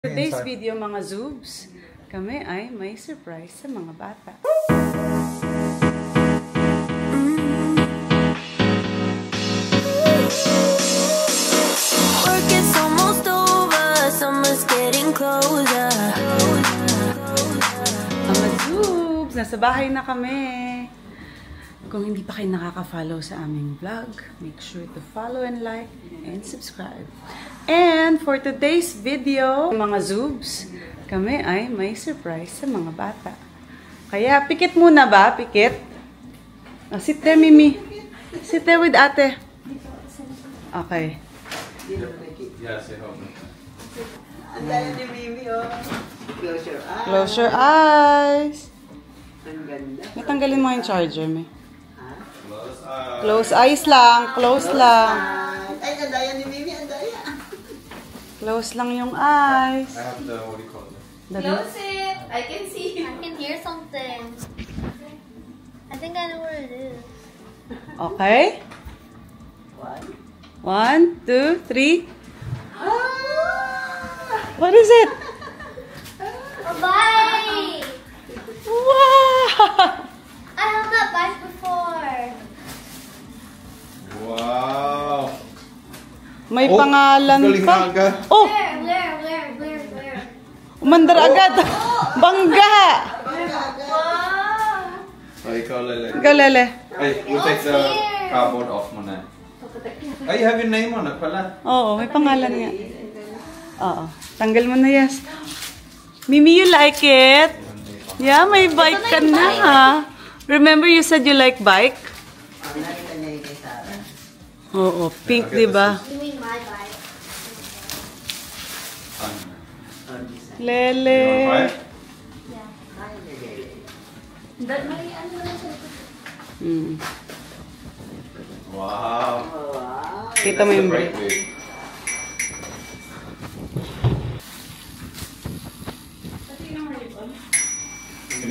Today's video mga Zoobs, kami ay may surprise sa mga bata. Work is almost over, summer's getting closer. Mga Zoobs, nasa bahay na kami. Kung hindi pa kayo nakaka-follow sa aming vlog, make sure to follow and like and subscribe. And for today's video, mga Zoobs, kami ay may surprise sa mga bata. Kaya, pikit muna ba? Pikit? Oh, sit there, Mimi. Sit there with ate. Okay. Yeah, say home. Ang daya ni Mimi, oh. Close your eyes. Close your eyes. Ang ganda. May tanggalin mo yung charger, May. Ha? Close eyes lang. Close lang. Ay, ang daya ni Mimi, ang daya. Close lang yung eyes. I have the, what do you call it? Close it! I can see. I can hear something. I think I know where it is. Okay? One. 1, 2, 3. Ah! What is it? A bike! Wow! I have that bike before. Wow! May pangalan galing pa. na agad. Oh! Where? Umandar agad. Bangga! Wow! Oh, ikaw lele. Ikaw, Lele. Hey, we'll take the cardboard off muna. Ay, you have your name on it pala. Oo, may pangalan nga. Oo. Tanggal mo na, yes. Mimi, you like it? Yeah, may bike ka na, ha? Remember you said you like bike? Ang nakita niya yung kay Sarah. Oo, pink, di ba? You mean my bike? Oh, design. Lele. You want to try it? Yeah. Ay, Lele. Mm. Wow. Oh, wow. Kita mo That's yung the brake, brake. babe.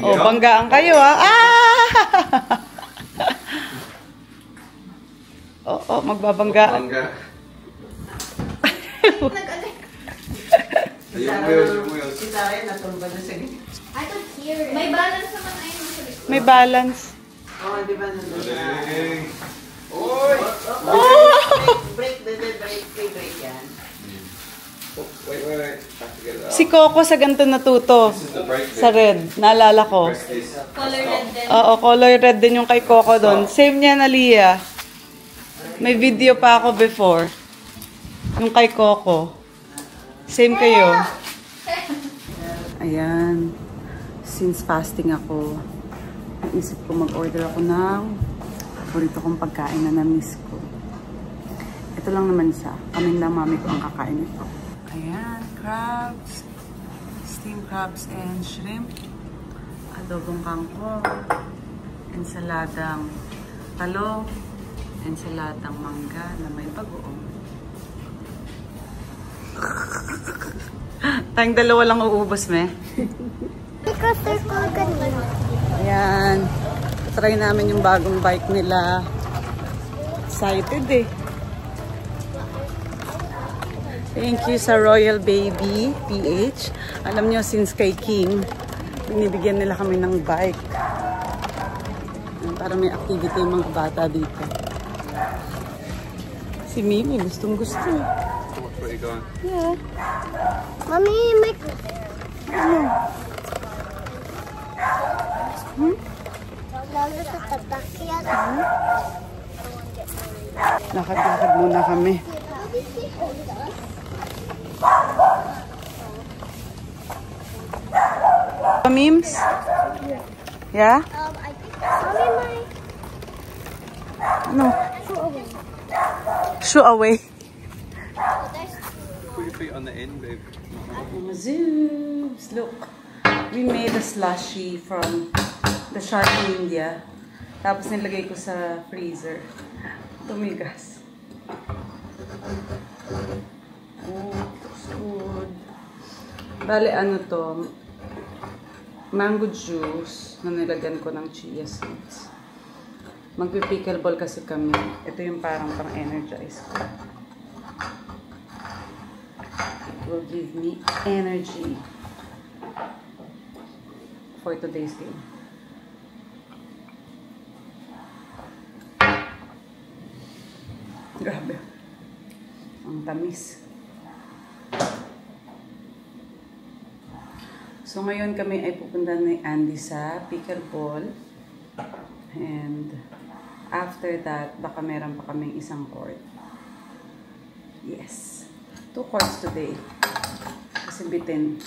Oh, banggaan kayo, ha? Ah! Oo, magbabanggaan. Bangga. Ayun Sarah, mo yun. Si Sarah, natumba na sa gitna. I could hear it. May balance naman ayun sa likod. May balance. Oh, di ba nandun na? Galing. Oy! Break, break yan. Oh, wait. Have to get it out. Si Coco sa ganito natuto. This is the brake, Sa babe. red. Naalala ko. Press this. Color red din. Oo, color red din yung kay Coco doon. Same niya na Lia. May video pa ako before. Yung kay Coco. Same kayo. Ayan. Since fasting ako, naisip ko mag-order ako ng paborito kong pagkain na na-miss ko. Ito lang naman siya. Kaming na mami ko ang kakain ito. Ayan, crabs. Steamed crabs and shrimp. Adobong kangkong. Ensaladang talong. Ensaladang mangga na may bagoong. Tayong dalawa lang uubos, me. Ayan. Try namin yung bagong bike nila. Excited eh. Thank you sa Royal Baby PH. Alam nyo, since kay King, binibigyan nila kami ng bike. Para may activity yung mga bata dito. Si Mimi, gustong gusto. Where you going? Yeah. Mommy, my... Lakad-lakad muna kami. Memes? Yeah? I think... Mommy, No. my... Shoo away. Put your feet on the end, babe. Mga Zoobs! Look, we made a slushy from the shark in India. Tapos nilagay ko sa freezer. Tumigas. Oh, good. Bale, ano to? Mango juice na nilagyan ko ng chia seeds. Magpi-pickleball kasi kami. Ito yung parang pang-energize ko. will give me energy for today's game. Grabe. Ang tamis. So, ngayon kami ay pupunta ni Andy sa pickleball. And, after that, baka meron pa kaming isang court. Yes. 2 courts today. Kasi bitin.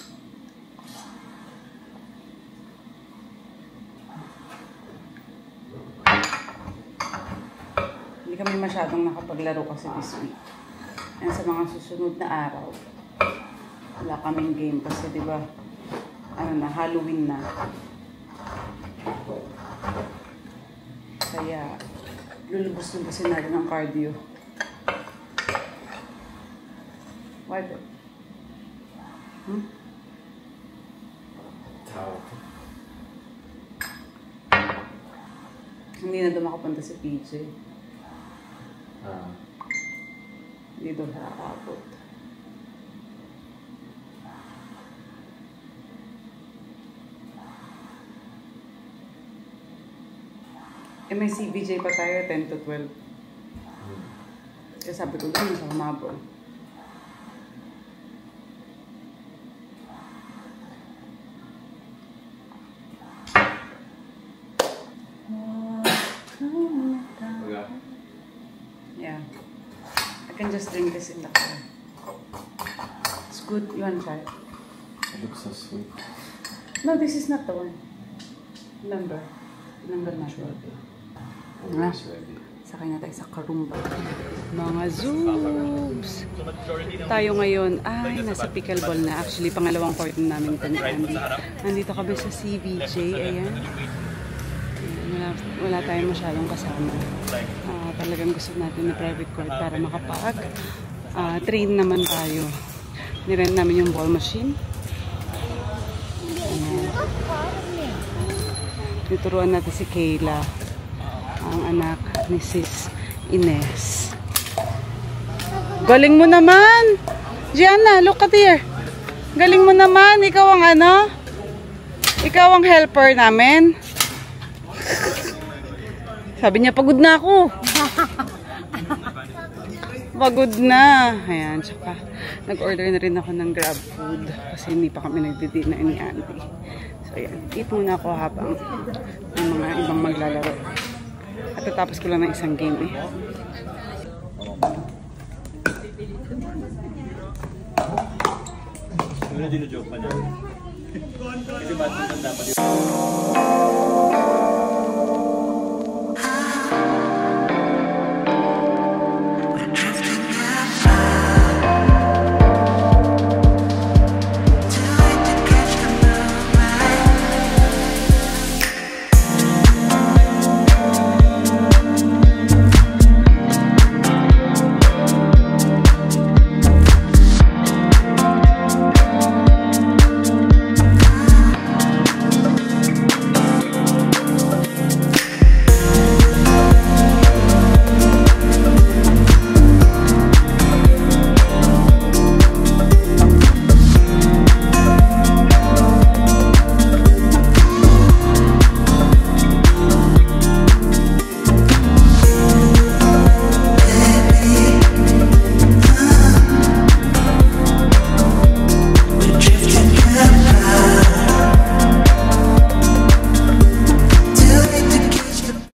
Hindi kami masyadong nakapaglaro kasi this week. And sa mga susunod na araw, wala kaming game kasi, di ba? Ano na, Halloween na. Kaya, lulubos-lubusin natin ang cardio. Why ba? Hindi na doon makapunta si PJ. Hindi doon nakakapot. Eh, may CBJ pa tayo, 10 to 12. Kaya sabi ko, doon sa humabol. Yeah. I can just drink this in the car. It's good. You want to try it? It looks so sweet. No, this is not the one. Remember natin. Sakay na tayo sa Karumba. Mga zoobs! Tayo ngayon ay nasa pickleball na. Actually, pangalawang court namin ito ni Andy. Nandito kami sa CVJ. Ayan. Wala tayong masyadong kasama. Talagang gusto natin na private court para makapag-train naman tayo. Nirent namin yung ball machine. Tuturuan natin si Kayla, ang anak ni Sis Ines. Galing mo naman! Gianna, look at here. Galing mo naman. Ikaw ang ano? Ikaw ang helper namin. Sabi niya, pagod na ako. Pagod na. Ayan, tsaka nag-order na rin ako ng grab food kasi hindi pa kami nagdi-dinner ni Andy. So, ayan. Eat muna ako habang may mga ibang maglalaro. At tatapos ko lang ng isang game eh. Joke pa niya. Kasi ba't dapat